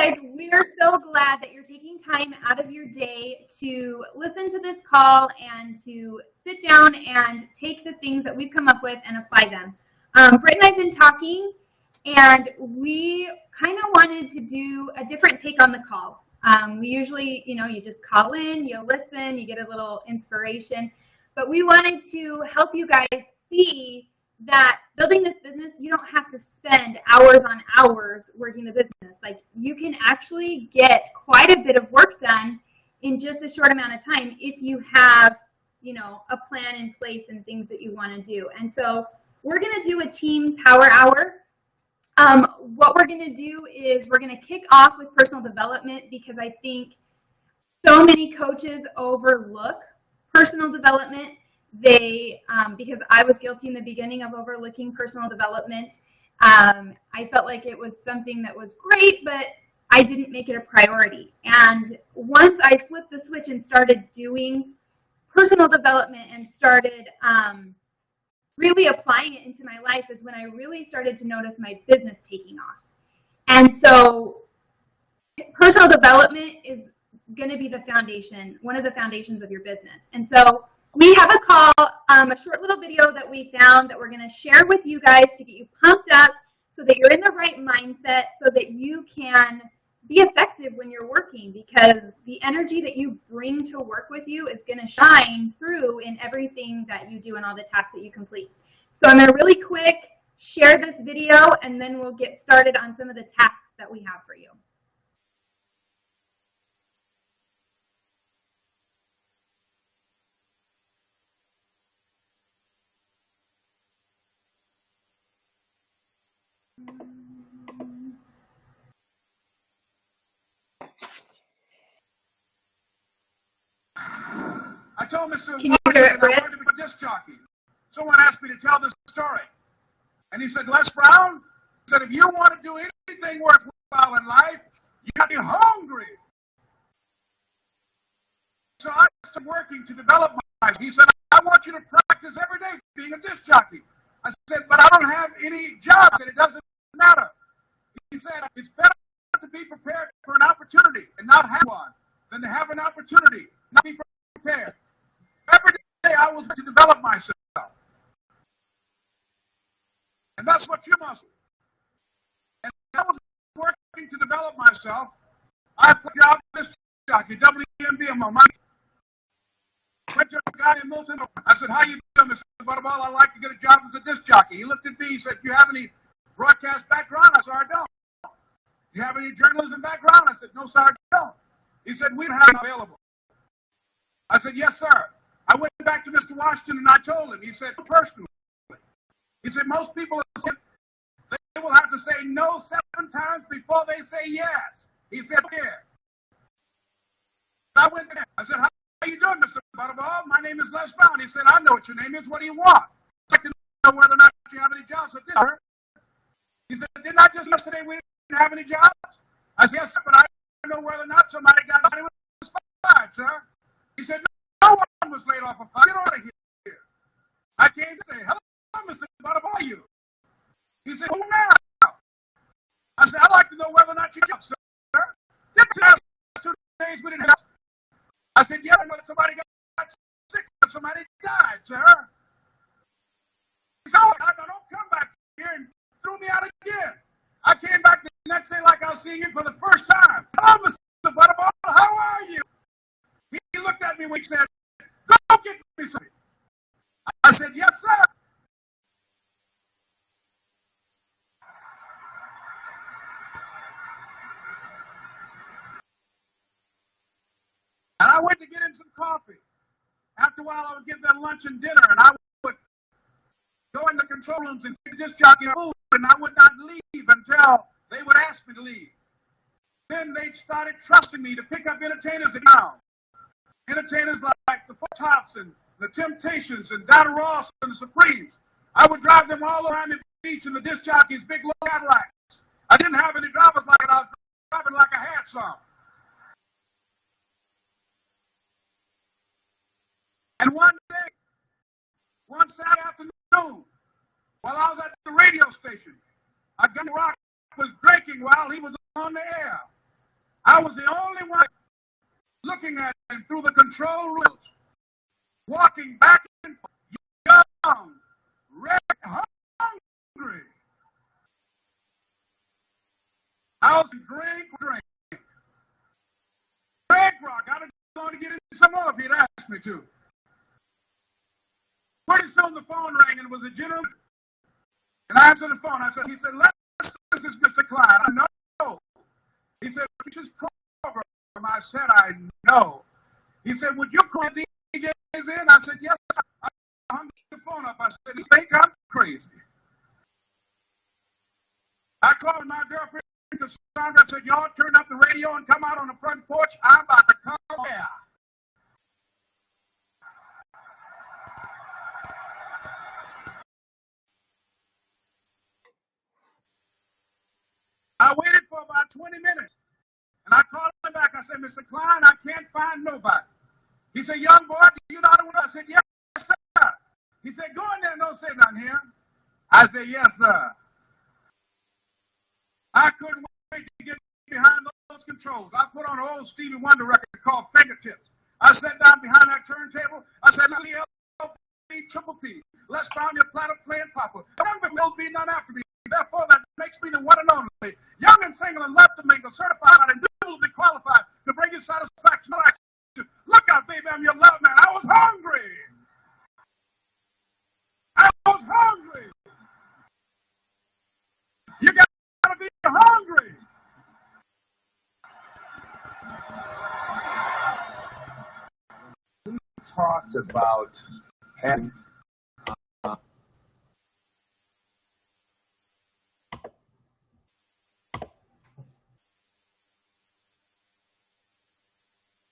guys, we are so glad that you're taking time out of your day to listen to this call and to sit down and take the things that we've come up with and apply them. Britt and I have been talking, and we kind of wanted to do a different take on the call. We usually, you just call in, you listen, you get a little inspiration, but we wanted to help you guys see that building this business, you don't have to spend hours on hours working the business. Like, you can actually get quite a bit of work done in just a short amount of time if you have, a plan in place and things that you want to do. And so we're going to do a team power hour. What we're going to do is we're going to kick off with personal development, because I think so many coaches overlook personal development. Because I was guilty in the beginning of overlooking personal development. I felt like it was something that was great, but I didn't make it a priority. And once I flipped the switch and started doing personal development and started really applying it into my life, is when I really started to notice my business taking off. And so personal development is going to be the foundation, one of the foundations of your business. And so we have a call, a short little video that we found that we're going to share with you guys to get you pumped up so that you're in the right mindset, so that you can be effective when you're working, because the energy that you bring to work with you is going to shine through in everything that you do and all the tasks that you complete. So I'm going to really quick share this video, and then we'll get started on some of the tasks that we have for you. I told Mr. Can you hear it, Britt? I wanted to be a disc jockey. Someone asked me to tell this story. And he said, Les Brown, he said, if you want to do anything worthwhile in life, you got to be hungry. So I started working to develop myself. He said, I want you to practice every day being a disc jockey. I said, but I don't have any job. I said, it doesn't matter. He said, it's better to be prepared for an opportunity and not have one than to have an opportunity and not be prepared. Every day I was to develop myself. And that's what you must do. And I was working to develop myself. I put a job as disc jockey, WMB, on my money. Went to a guy in Milton. I said, how you doing, Mr. Butterball? I'd like to get a job as a disc jockey. He looked at me. He said, do you have any broadcast background? I said, I don't. Do you have any journalism background? I said, no, sir, I don't. He said, we don't have it available. I said, yes, sir. I went back to Mr. Washington and I told him. He said, personally. He said, most people they will have to say no 7 times before they say yes. He said, yeah. I went there. I said, how you doing, Mr. Butterball? My name is Les Brown. He said, I know what your name is. What do you want? I'd like to know whether or not you have any jobs. I said, sir. He said, didn't I just yesterday we didn't have any jobs? I said, yes, sir, but I don't know whether or not somebody was fired, sir. He said, no one was laid off of fire. Get out of here. I came to say, hello, Mr. Butterball, are you? He said, who now? I said, I'd like to know whether or not you job, sir. Did the last 2 days we didn't have. I said, yeah, I know that somebody got sick, but somebody died, sir. He said, oh, don't come back here, and threw me out again. I came back the next day like I was seeing him for the first time. Hello, Mr. Butterball, how are you? He looked at me when he said, go get me something. I said, yes, sir. And I went to get him some coffee. After a while, I would give them lunch and dinner, and I would go in the control rooms and give disc jockey food, and I would not leave until they would ask me to leave. Then they started trusting me to pick up entertainers in town. Entertainers like the Four Tops and the Temptations and Donna Ross and the Supremes. I would drive them all around the beach in the disc jockey's big low Cadillacs. I didn't have any drivers like it. I was driving like I had some. And one day, one Saturday afternoon, while I was at the radio station, a gun rock was breaking while he was on the air. I was the only one looking at him through the control rooms, walking back and forth, young, red, hungry. I was in drink. Greg Rock, I was going to get into some more if he'd asked me to. Pretty soon the phone rang and it was a gentleman. And I answered the phone. He said, Les, this is Mr. Klein. I know. He said, "Which is program?" I said, I know. He said, "Would you call DJs in?" I said, "Yes." I hung the phone up. I said, "You think I'm crazy?" I called my girlfriend, Cassandra. I said, "Y'all turn up the radio and come out on the front porch. I'm about to come there." I waited for about 20 minutes. And I called him back. I said, "Mr. Klein, I can't find nobody." He said, "Young boy, do you know how to work?" I said, "Yes, sir." He said, "Go in there and don't say nothing here." I said, "Yes, sir." I couldn't wait to get behind those controls. I put on an old Stevie Wonder record called Fingertips. I sat down behind that turntable. I said, "Let's LP, Triple P. Let's find your platter playing Papa. There will be none after me. Therefore, that makes me the one and only. Young and single and love to mingle, certified and duly qualified to bring you satisfaction. Look out, baby, I'm your love man. I was hungry. You got to be hungry. We talked about having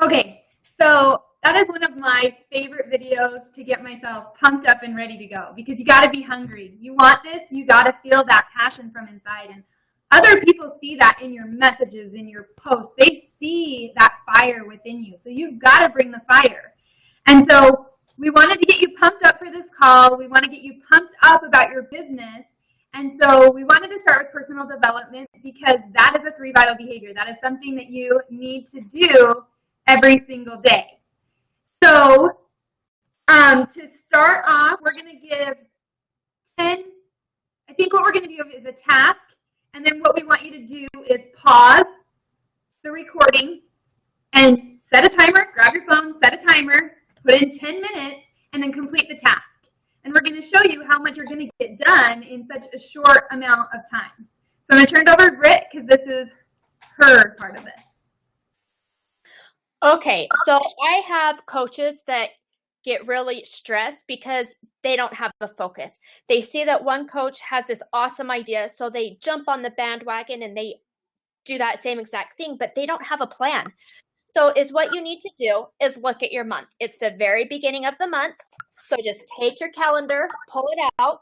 Okay, so that is one of my favorite videos to get myself pumped up and ready to go, because you got to be hungry. You want this, you got to feel that passion from inside. And other people see that in your messages, in your posts. They see that fire within you. So you've got to bring the fire. And so we wanted to get you pumped up for this call. We want to get you pumped up about your business. And so we wanted to start with personal development, because that is a 3 vital behavior. That is something that you need to do every single day. So to start off, we're going to give 10, I think what we're going to do is a task, and then what we want you to do is pause the recording and set a timer, grab your phone, set a timer, put in 10 minutes, and then complete the task. And we're going to show you how much you're going to get done in such a short amount of time. So I'm going to turn it over to Britt, because this is her part of this. Okay, so I have coaches that get really stressed because they don't have a focus. They see that one coach has this awesome idea, so they jump on the bandwagon and they do that same exact thing, but they don't have a plan. So what you need to do is look at your month. It's the very beginning of the month, so just take your calendar, pull it out.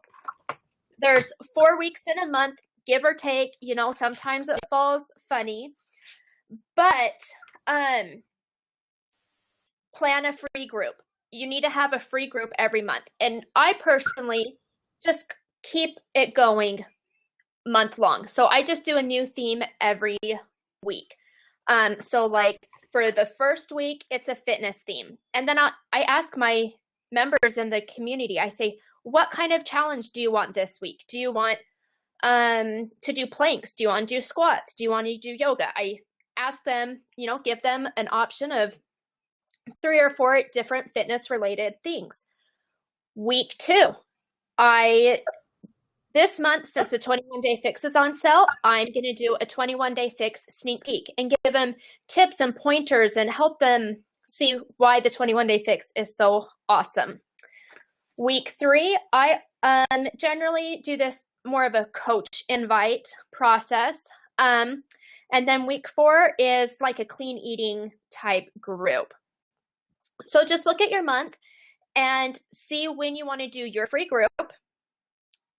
There's 4 weeks in a month, give or take. Sometimes it falls funny, but plan a free group. You need to have a free group every month. And I personally just keep it going month long. So I just do a new theme every week. So like for the first week, it's a fitness theme. And then I ask my members in the community, I say, what kind of challenge do you want this week? Do you want to do planks? Do you want to do squats? Do you want to do yoga? I ask them, give them an option of 3 or 4 different fitness related things. Week 2, this month, since the 21-day fix is on sale, I'm going to do a 21-day fix sneak peek and give them tips and pointers and help them see why the 21-day fix is so awesome. Week 3, I generally do this more of a coach invite process. And then week 4 is like a clean eating type group. So just look at your month and see when you want to do your free group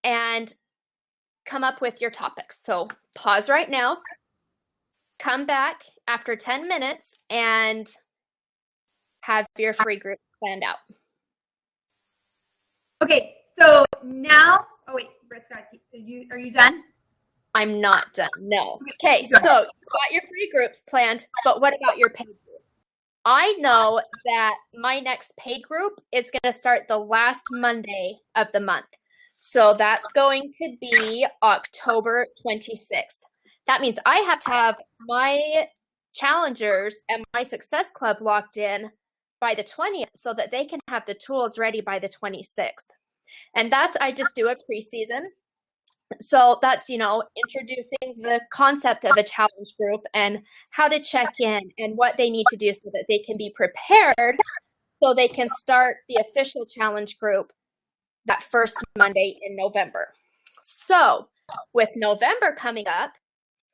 and come up with your topics. So pause right now, come back after 10 minutes and have your free group planned out. Okay, so now, oh wait, Britt's got, are you done? I'm not done. No. Okay, Go so ahead. you got your free groups planned, but what about your paid group? I know that my next paid group is going to start the last Monday of the month. So that's going to be October 26th. That means I have to have my challengers and my success club locked in by the 20th so that they can have the tools ready by the 26th. And I just do a preseason. So that's, introducing the concept of a challenge group and how to check in and what they need to do so that they can be prepared so they can start the official challenge group that first Monday in November. So with November coming up,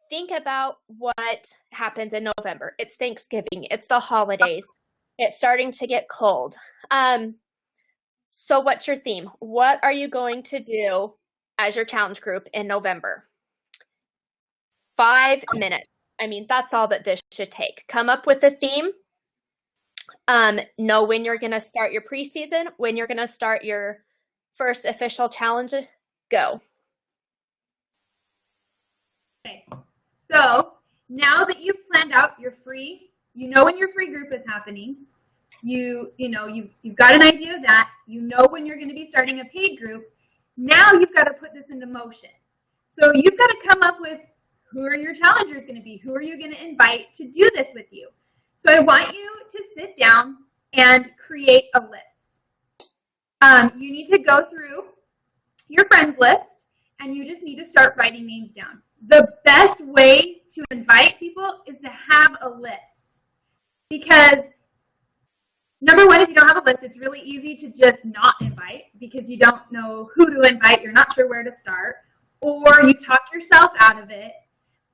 think about what happens in November. It's Thanksgiving. It's the holidays. It's starting to get cold. So what's your theme? What are you going to do as your challenge group in November? 5 minutes. I mean, that's all that this should take. Come up with a theme. Know when you're going to start your preseason, when you're going to start your first official challenge. Go. Okay. So now that you've planned out your free, when your free group is happening, you've got an idea of that. You know when you're going to be starting a paid group. Now you've got to put this into motion. So you've got to come up with who are your challengers going to be? Who are you going to invite to do this with you? So I want you to sit down and create a list. You need to go through your friends list and you just need to start writing names down. The best way to invite people is to have a list. Because number one, if you don't have a list, it's really easy to just not invite because you don't know who to invite. You're not sure where to start, or you talk yourself out of it.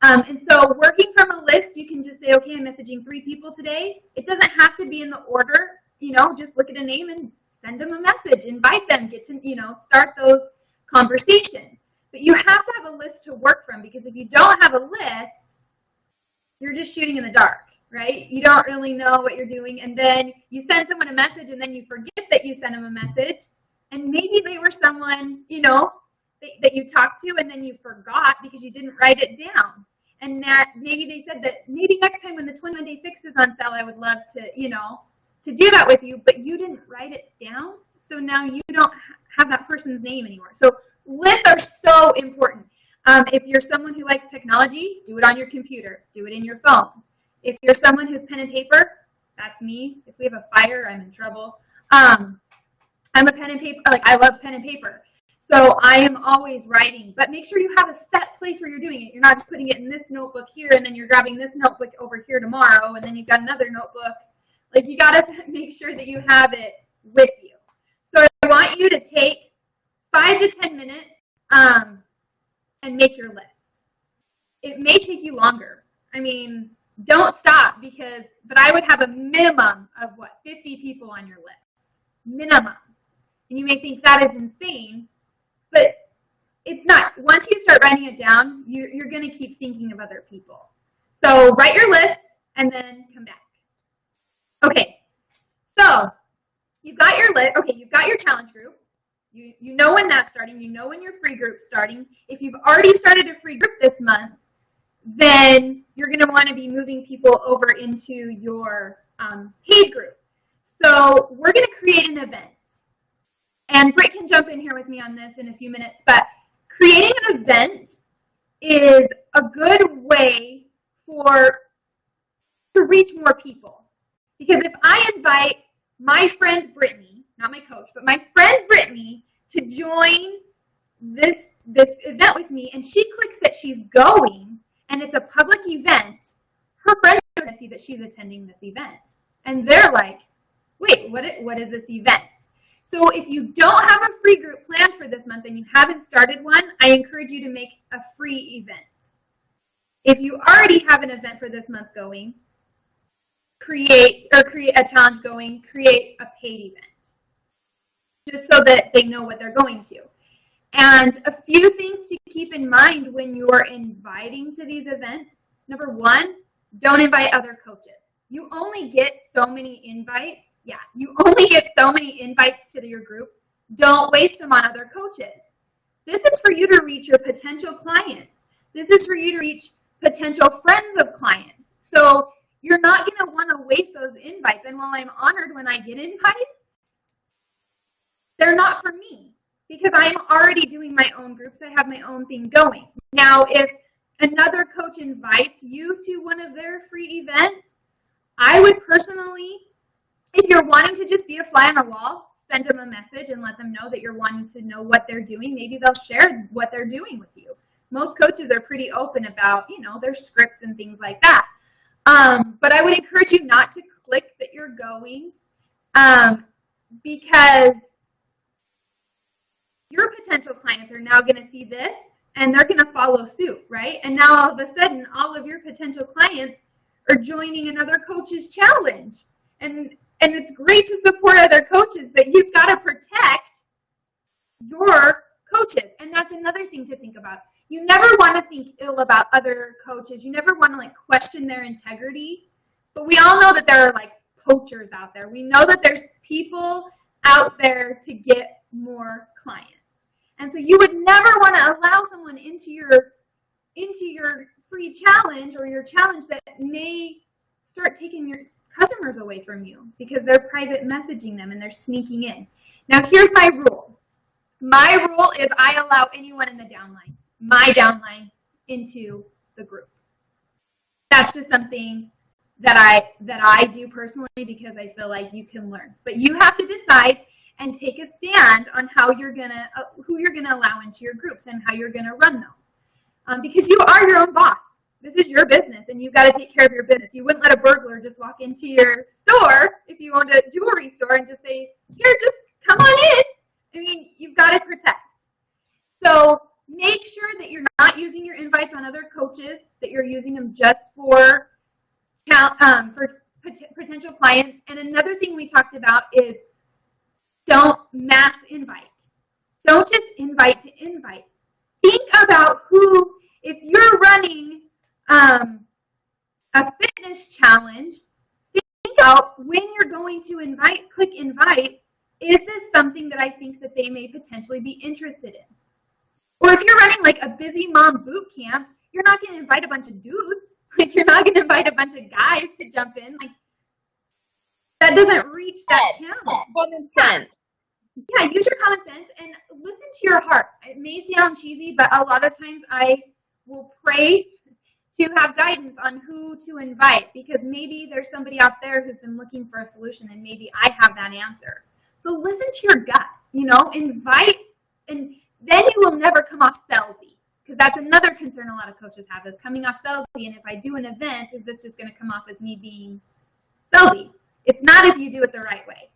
And so working from a list, you can just say, okay, I'm messaging 3 people today. It doesn't have to be in the order, just look at a name and send them a message, invite them, get to, start those conversations. But you have to have a list to work from because if you don't have a list, you're just shooting in the dark. Right? You don't really know what you're doing. And then you send someone a message and then you forget that you sent them a message. And maybe they were someone, that you talked to and then you forgot because you didn't write it down. And that maybe they said that maybe next time when the 21-day fix is on sale, I would love to, to do that with you, but you didn't write it down. So now you don't have that person's name anymore. So lists are so important. If you're someone who likes technology, do it on your computer. Do it in your phone. If you're someone who's pen and paper, that's me. If we have a fire, I'm in trouble. I'm a pen and paper, I love pen and paper. So I am always writing, but make sure you have a set place where you're doing it. You're not just putting it in this notebook here and then you're grabbing this notebook over here tomorrow and then you've got another notebook. You got to make sure that you have it with you. So I want you to take 5 to 10 minutes and make your list. It may take you longer. I mean, don't stop but I would have a minimum of 50 people on your list. Minimum. And you may think that is insane, but it's not. Once you start writing it down, you're going to keep thinking of other people. So write your list and then come back. Okay. So you've got your list. Okay, you've got your challenge group. You know when that's starting. You know when your free group's starting. If you've already started a free group this month, then you're going to want to be moving people over into your paid group. So we're going to create an event. And Britt can jump in here with me on this in a few minutes, but creating an event is a good way to reach more people. Because if I invite my friend Brittany, not my coach, but my friend Brittany to join this event with me, and she clicks that she's going, and it's a public event, her friends are going to see that she's attending this event. And they're like, wait, what is this event? So if you don't have a free group planned for this month and you haven't started one, I encourage you to make a free event. If you already have an event for this month going, create a challenge going, create a paid event, just so that they know what they're going to. And a few things to keep in mind when you're inviting to these events. Number one, don't invite other coaches. You only get so many invites. Yeah, you only get so many invites to your group. Don't waste them on other coaches. This is for you to reach your potential clients. This is for you to reach potential friends of clients. So you're not going to want to waste those invites. And while I'm honored when I get invites, they're not for me because I'm already doing my own groups. I have my own thing going. Now, if another coach invites you to one of their free events, I would personally, if you're wanting to just be a fly on the wall, send them a message and let them know that you're wanting to know what they're doing. Maybe they'll share what they're doing with you. Most coaches are pretty open about, their scripts and things like that. But I would encourage you not to click that you're going because your potential clients are now going to see this and they're going to follow suit, right? And now all of a sudden, all of your potential clients are joining another coach's challenge. And it's great to support other coaches, but you've got to protect your coaches. And that's another thing to think about. You never want to think ill about other coaches. You never want to question their integrity. But we all know that there are poachers out there. We know that there's people out there to get more clients. And so you would never want to allow someone into your free challenge or your challenge that may start taking your customers away from you because they're private messaging them and they're sneaking in. Now, here's my rule. My rule is I allow anyone in the downline, my downline, into the group. That's just something that I do personally because I feel like you can learn. But you have to decide and take a stand on how you're gonna, who you're gonna allow into your groups and how you're gonna run those. Because you are your own boss. This is your business, and you've got to take care of your business. You wouldn't let a burglar just walk into your store if you owned a jewelry store and just say, "Here, just come on in." I mean, you've got to protect. So make sure that you're not using your invites on other coaches, that you're using them just for potential clients. And another thing we talked about is don't mass invite. Don't just invite to invite. Think about who, if you're running a fitness challenge, think about when you're going to invite, click invite, is this something that I think that they may potentially be interested in? Or if you're running a busy mom boot camp, you're not going to invite a bunch of dudes. You're not going to invite a bunch of guys to jump in. That doesn't reach that channel. Common sense. Yeah, use your common sense and listen to your heart. It may sound cheesy, but a lot of times I will pray to have guidance on who to invite because maybe there's somebody out there who's been looking for a solution and maybe I have that answer. So listen to your gut, invite, and then you will never come off salesy because that's another concern a lot of coaches have is coming off salesy. And if I do an event, is this just going to come off as me being salesy? It's not if you do it the right way.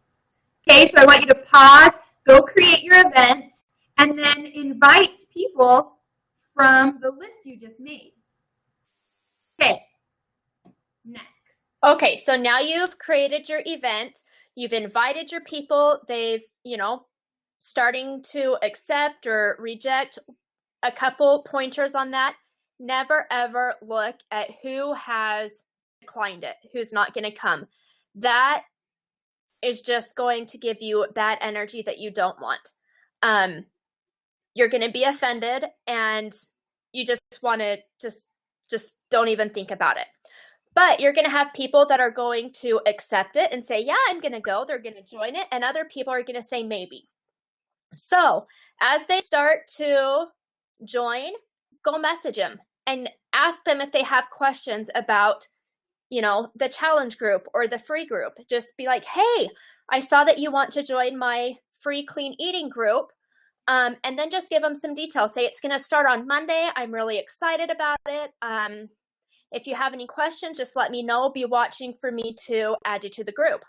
Okay, so I want you to pause, go create your event, and then invite people from the list you just made. Okay, next. Okay, so now you've created your event. You've invited your people. They've, starting to accept or reject. A couple pointers on that. Never, ever look at who has declined it, who's not going to come. That is just going to give you bad energy that you don't want. You're going to be offended and you just want to just don't even think about it. But you're going to have people that are going to accept it and say, yeah, I'm going to go. They're going to join it. And other people are going to say maybe. So as they start to join, go message them and ask them if they have questions about, the challenge group or the free group. Just be like, hey, I saw that you want to join my free clean eating group. And then just give them some details. Say it's going to start on Monday. I'm really excited about it. If you have any questions, just let me know. Be watching for me to add you to the group.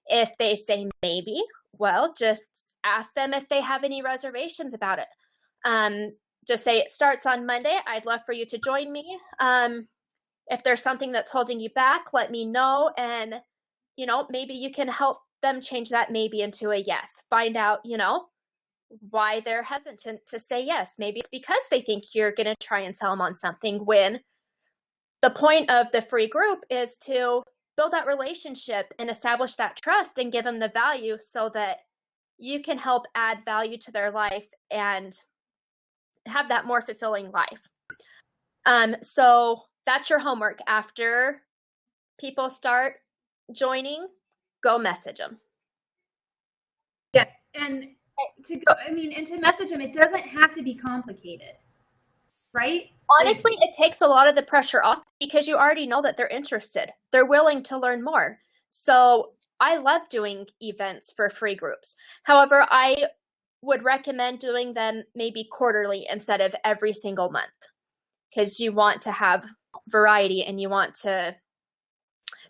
If they say maybe, well, just ask them if they have any reservations about it. Just say it starts on Monday. I'd love for you to join me. If there's something that's holding you back, let me know. And, maybe you can help them change that maybe into a yes. Find out, why they're hesitant to say yes. Maybe it's because they think you're going to try and sell them on something when the point of the free group is to build that relationship and establish that trust and give them the value so that you can help add value to their life and have that more fulfilling life. So that's your homework. After people start joining, go message them. Yes, and to message them, it doesn't have to be complicated, right? Honestly, it takes a lot of the pressure off because you already know that they're interested. They're willing to learn more. So I love doing events for free groups. However, I would recommend doing them maybe quarterly instead of every single month, because you want to have variety and you want to,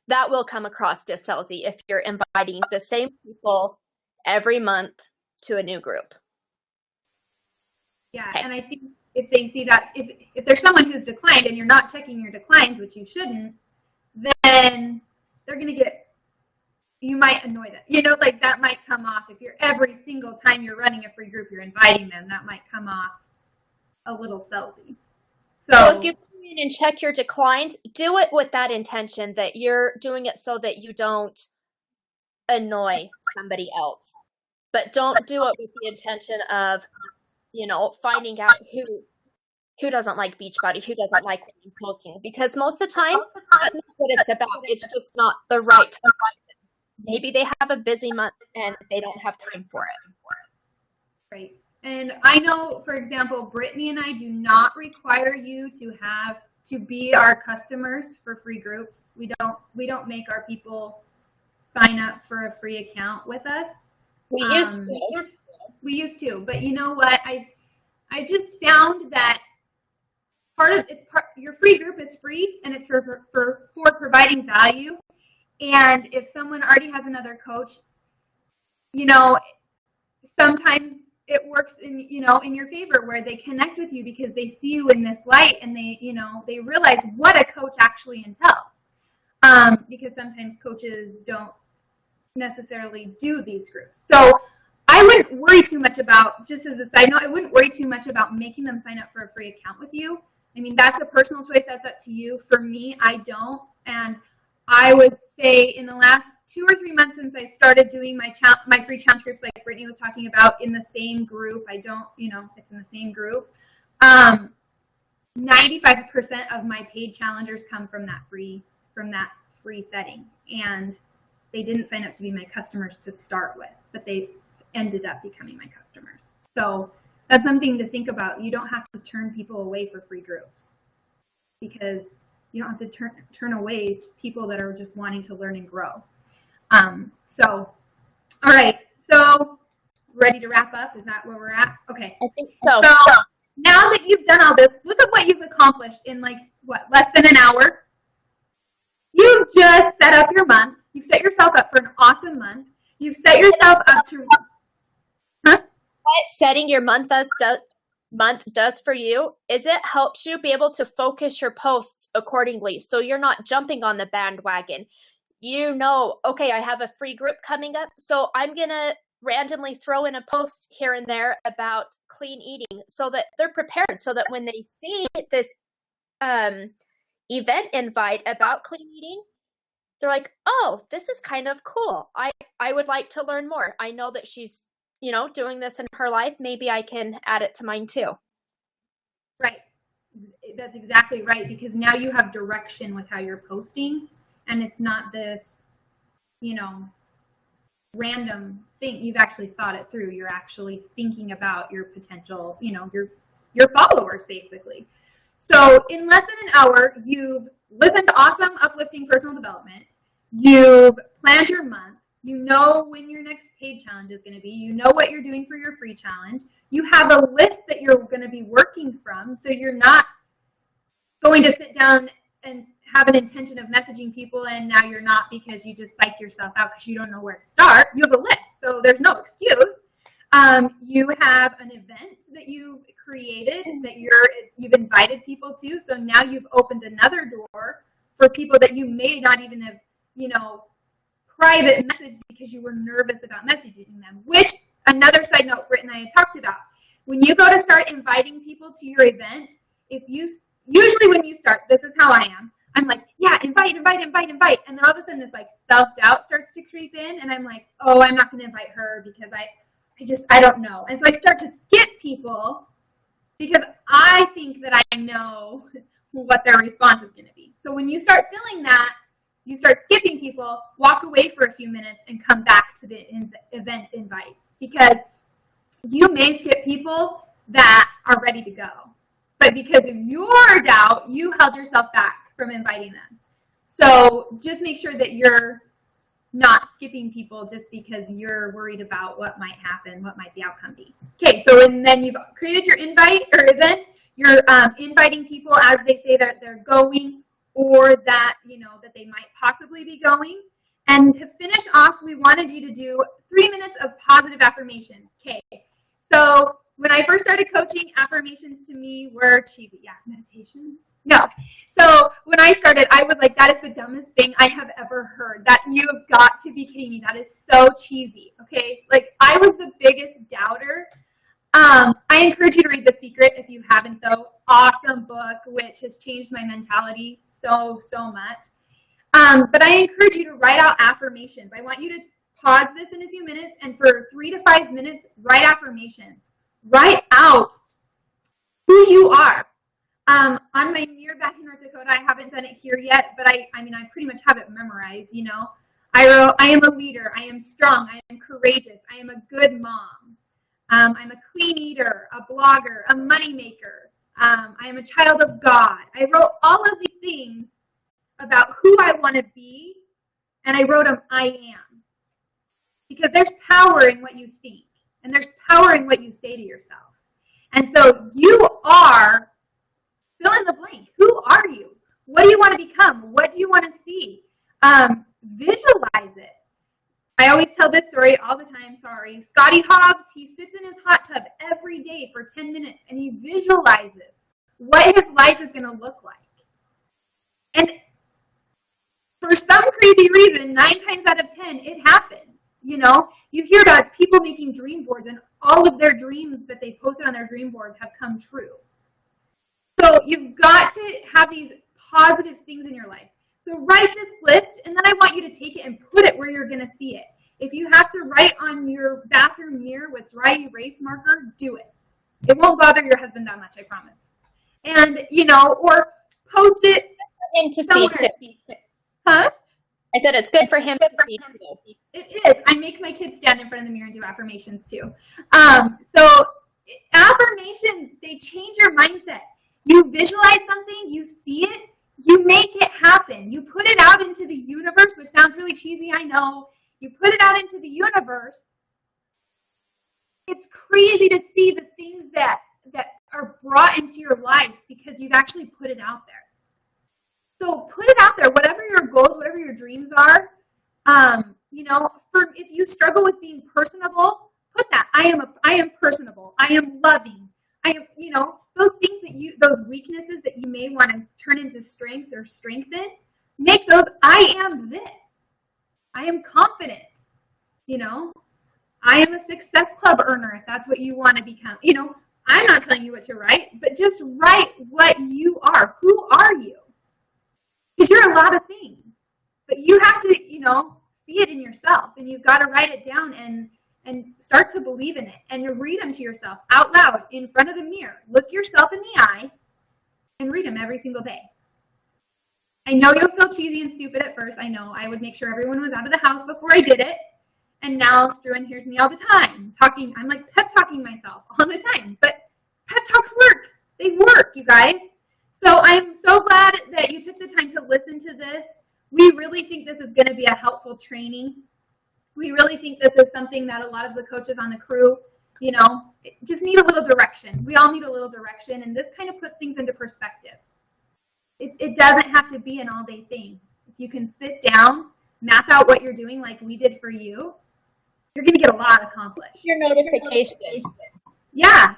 that will come across as salesy if you're inviting the same people every month to a new group. Yeah, Okay. and I think if they see that, if there's someone who's declined and you're not checking your declines, which you shouldn't, then they're going to you might annoy them. Like that might come off if you're every single time you're running a free group, you're inviting them, that might come off a little salesy. So if you come in and check your declines, do it with that intention that you're doing it so that you don't annoy somebody else. But don't do it with the intention of, finding out who doesn't like Beachbody, who doesn't like what I'm posting. Because most of the time, that's not what it's about. It's just not the right time. Maybe they have a busy month and they don't have time for it. Right. And I know, for example, Brittany and I do not require you to be our customers for free groups. We don't make our people sign up for a free account with us. We used to, but you know what? I just found that your free group is free and it's for providing value. And if someone already has another coach, sometimes it works in your favor where they connect with you because they see you in this light and they realize what a coach actually entails. Because sometimes coaches don't necessarily do these groups. So I wouldn't worry too much about, just as a side note, I wouldn't worry too much about making them sign up for a free account with you. I mean, that's a personal choice. That's up to you. For me, I don't. And I would say in the last 2 or 3 months since I started doing my free challenge groups, like Brittany was talking about, in the same group, it's in the same group. 95% of my paid challengers come from that free setting, and they didn't sign up to be my customers to start with, but they ended up becoming my customers. So that's something to think about. You don't have to turn people away for free groups, because you don't have to turn away people that are just wanting to learn and grow. All right. So ready to wrap up? Is that where we're at? Okay. I think so. So now that you've done all this, look at what you've accomplished in less than an hour. You've just set up your month. You've set yourself up for an awesome month. You've set yourself up to... What setting your month does for you is it helps you be able to focus your posts accordingly, so you're not jumping on the bandwagon. Okay, I have a free group coming up, so I'm gonna randomly throw in a post here and there about clean eating so that they're prepared, so that when they see this event invite about clean eating, they're like, oh, this is kind of cool. I would like to learn more. I know that she's doing this in her life. Maybe I can add it to mine too. Right. That's exactly right, because now you have direction with how you're posting, and it's not this, random thing. You've actually thought it through. You're actually thinking about your potential, your followers, basically. So in less than an hour, you've listened to awesome, uplifting personal development. You've planned your month. You know when your next paid challenge is going to be. You know what you're doing for your free challenge. You have a list that you're going to be working from, so you're not going to sit down and have an intention of messaging people and now you're not, because you just psyched yourself out because you don't know where to start. You have a list, so there's no excuse. You have an event that you've created that you've invited people to, so now you've opened another door for people that you may not even have, private message because you were nervous about messaging them, which another side note Britt and I had talked about. When you go to start inviting people to your event, usually when you start, this is how I am. I'm like, yeah, invite. And then all of a sudden this self-doubt starts to creep in, and I'm like, oh, I'm not going to invite her because I don't know. And so I start to skip people because I think that I know what their response is going to be. So when you start feeling that, you start skipping people, walk away for a few minutes, and come back to the event invites, because you may skip people that are ready to go. But because of your doubt, you held yourself back from inviting them. So just make sure that you're not skipping people just because you're worried about what might happen, what might the outcome be. Okay, so and then you've created your invite or event. You're inviting people as they say that they're going, or that that they might possibly be going. And to finish off, we wanted you to do 3 minutes of positive affirmations. Okay, so when I first started coaching, affirmations to me were cheesy. Yeah, meditation. No. So when I started, I was like, that is the dumbest thing I have ever heard. That you have got to be kidding me. That is so cheesy. Okay, like I was the biggest doubter. I encourage you to read The Secret if you haven't, though. Awesome book, which has changed my mentality so much. But I encourage you to write out affirmations. I want you to pause this in a few minutes, and for 3 to 5 minutes, write affirmations. Write out who you are. On my mirror back in North Dakota, I haven't done it here yet, but I pretty much have it memorized. I wrote, I am a leader. I am strong. I am courageous. I am a good mom. I'm a clean eater, a blogger, a money maker. I am a child of God. I wrote all of these things about who I want to be, and I wrote them I am. Because there's power in what you think, and there's power in what you say to yourself. And so you are, fill in the blank. Who are you? What do you want to become? What do you want to see? Visualize it. I always tell this story all the time, sorry. Scotty Hobbs, he sits in his hot tub every day for 10 minutes, and he visualizes what his life is going to look like. And for some crazy reason, 9 times out of 10, it happens. You hear about people making dream boards, and all of their dreams that they posted on their dream board have come true. So you've got to have these positive things in your life. So write this list, and then I want you to take it and put it where you're going to see it. If you have to write on your bathroom mirror with dry erase marker, do it. It won't bother your husband that much, I promise. And, or post it Him to see too. Huh? I said it's good for him to see too. It is. I make my kids stand in front of the mirror and do affirmations too. So affirmations, they change your mindset. You visualize something, you see it, you make it happen. You put it out into the universe, which sounds really cheesy, I know. You put it out into the universe. It's crazy to see the things that are brought into your life because you've actually put it out there. So put it out there, whatever your goals, whatever your dreams are. If you struggle with being personable, put that. I am personable. I am loving. I am, those things those weaknesses that you may want to turn into strengths or strengthen, make those, I am this. I am confident. I am a Success Club earner if that's what you want to become. I'm not telling you what to write, but just write what you are. Who are you? Because you're a lot of things, but you have to, see it in yourself, and you've got to write it down and start to believe in it and read them to yourself out loud in front of the mirror. Look yourself in the eye and read them every single day. I know you'll feel cheesy and stupid at first. I know. I would make sure everyone was out of the house before I did it. And now Struan hears me all the time talking. I'm like pep talking myself all the time. But pep talks work. They work, you guys. So I'm so glad that you took the time to listen to this. We really think this is going to be a helpful training. We really think this is something that a lot of the coaches on the crew, just need a little direction. We all need a little direction, and this kind of puts things into perspective. It doesn't have to be an all-day thing. If you can sit down, map out what you're doing like we did for you, you're going to get a lot accomplished. Your notifications. Yeah.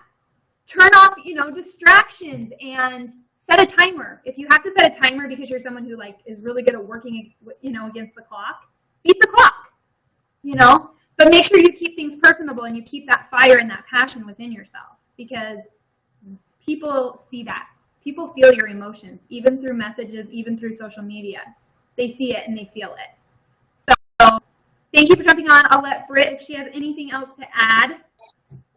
Turn off, distractions and set a timer. If you have to set a timer because you're someone who is really good at working, against the clock, beat the clock. But make sure you keep things personable and you keep that fire and that passion within yourself, because people see that. People feel your emotions, even through messages, even through social media. They see it and they feel it. So thank you for jumping on. I'll let Britt, if she has anything else to add.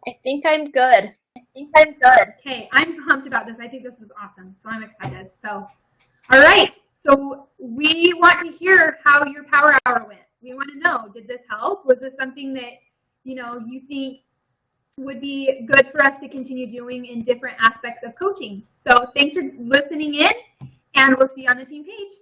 I think I'm good. think I'm good. Okay, I'm pumped about this. I think this was awesome, so I'm excited. So, all right. So we want to hear how your Power Hour went. We want to know, did this help? Was this something that, you think would be good for us to continue doing in different aspects of coaching? So thanks for listening in, and we'll see you on the team page.